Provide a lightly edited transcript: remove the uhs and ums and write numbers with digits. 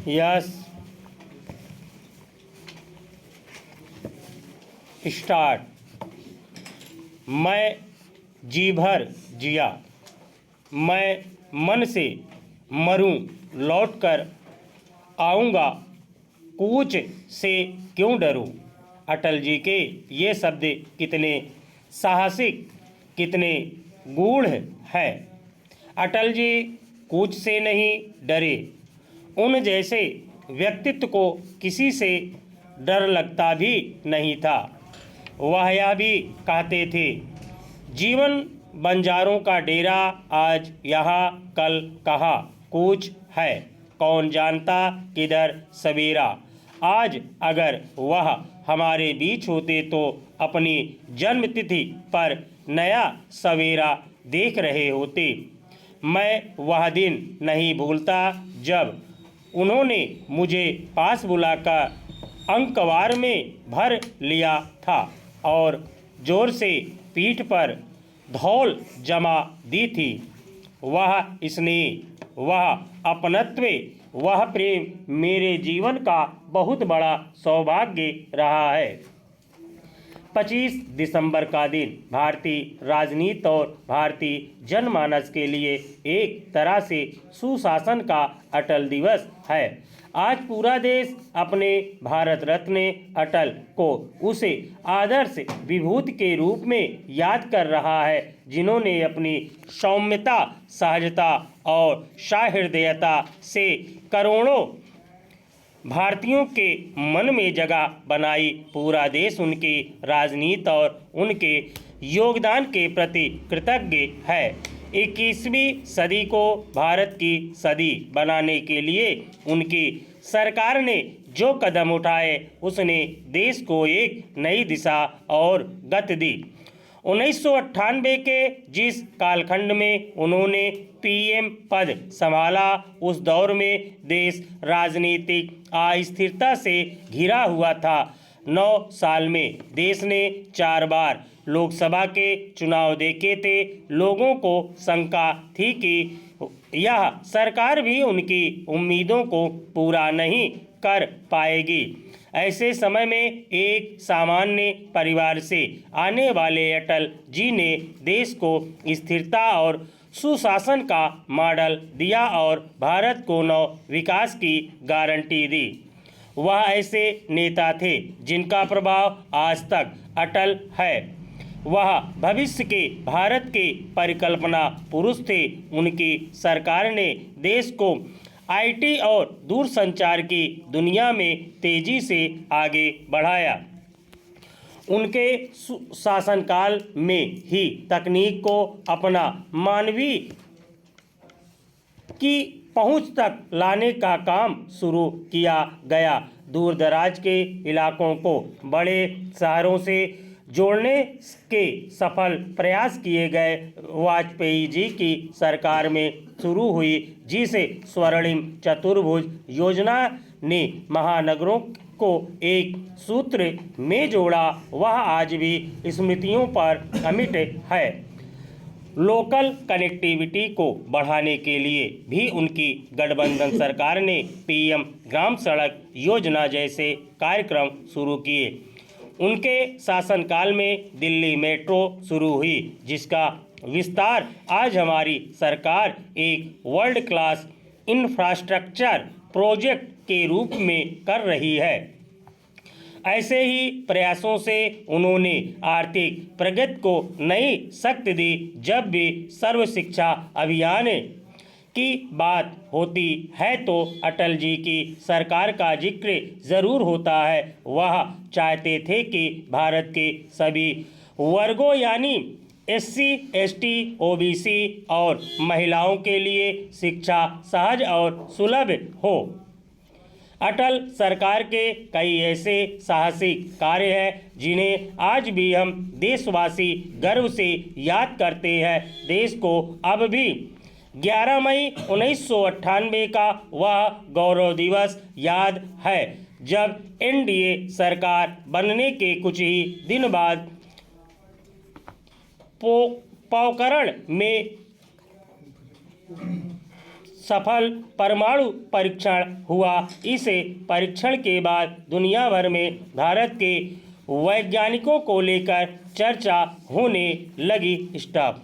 Yes start. मैं जी भर जिया, मैं मन से मरूं लौट कर आऊँगा, कूच से क्यों डरूं। अटल जी के ये शब्द कितने साहसिक, कितने गूढ़ है। अटल जी कूच से नहीं डरे। उन जैसे व्यक्तित्व को किसी से डर लगता भी नहीं था। वह यह भी कहते थे, जीवन बंजारों का डेरा, आज यहाँ कल कहाँ कूच है, कौन जानता किधर सवेरा। आज अगर वह हमारे बीच होते तो अपनी जन्मतिथि पर नया सवेरा देख रहे होते। मैं वह दिन नहीं भूलता जब उन्होंने मुझे पास बुलाकर अंकवार में भर लिया था और जोर से पीठ पर धौल जमा दी थी। वह स्नेह, वह अपनत्व, वह प्रेम मेरे जीवन का बहुत बड़ा सौभाग्य रहा है। 25 दिसंबर का दिन भारतीय राजनीति और भारतीय जनमानस के लिए एक तरह से सुशासन का अटल दिवस है। आज पूरा देश अपने भारत रत्न अटल को उसे आदर्श विभूति के रूप में याद कर रहा है, जिन्होंने अपनी सौम्यता, सहजता और सहृदयता से करोड़ों भारतीयों के मन में जगह बनाई। पूरा देश उनकी राजनीति और उनके योगदान के प्रति कृतज्ञ है। 21वीं सदी को भारत की सदी बनाने के लिए उनकी सरकार ने जो कदम उठाए, उसने देश को एक नई दिशा और गति दी। 1998 के जिस कालखंड में उन्होंने पीएम पद संभाला, उस दौर में देश राजनीतिक अस्थिरता से घिरा हुआ था। 9 साल में देश ने 4 बार लोकसभा के चुनाव देखे थे। लोगों को शंका थी कि यह सरकार भी उनकी उम्मीदों को पूरा नहीं कर पाएगी। ऐसे समय में एक सामान्य परिवार से आने वाले अटल जी ने देश को स्थिरता और सुशासन का मॉडल दिया और भारत को नव विकास की गारंटी दी। वह ऐसे नेता थे जिनका प्रभाव आज तक अटल है। वह भविष्य के भारत के परिकल्पना पुरुष थे। उनकी सरकार ने देश को आईटी और दूरसंचार की दुनिया में तेजी से आगे बढ़ाया। उनके शासनकाल में ही तकनीक को अपना मानवीय की पहुंच तक लाने का काम शुरू किया गया। दूर दराज के इलाकों को बड़े शहरों से जोड़ने के सफल प्रयास किए गए। वाजपेयी जी की सरकार में शुरू हुई जिसे स्वर्णिम चतुर्भुज योजना ने महानगरों को एक सूत्र में जोड़ा, वह आज भी स्मृतियों पर अमिट है। लोकल कनेक्टिविटी को बढ़ाने के लिए भी उनकी गठबंधन सरकार ने पीएम ग्राम सड़क योजना जैसे कार्यक्रम शुरू किए। उनके शासनकाल में दिल्ली मेट्रो शुरू हुई, जिसका विस्तार आज हमारी सरकार एक वर्ल्ड क्लास इंफ्रास्ट्रक्चर प्रोजेक्ट के रूप में कर रही है। ऐसे ही प्रयासों से उन्होंने आर्थिक प्रगति को नई शक्ति दी। जब भी सर्व शिक्षा अभियान की बात होती है तो अटल जी की सरकार का जिक्र ज़रूर होता है। वह चाहते थे कि भारत के सभी वर्गों यानी एससी, एसटी, ओबीसी और महिलाओं के लिए शिक्षा सहज और सुलभ हो। अटल सरकार के कई ऐसे साहसिक कार्य हैं जिन्हें आज भी हम देशवासी गर्व से याद करते हैं। देश को अब भी 11 मई 1998 का वह गौरव दिवस याद है जब एनडीए सरकार बनने के कुछ ही दिन बाद पोखरण में सफल परमाणु परीक्षण हुआ। इसे परीक्षण के बाद दुनिया भर में भारत के वैज्ञानिकों को लेकर चर्चा होने लगी। स्टॉप।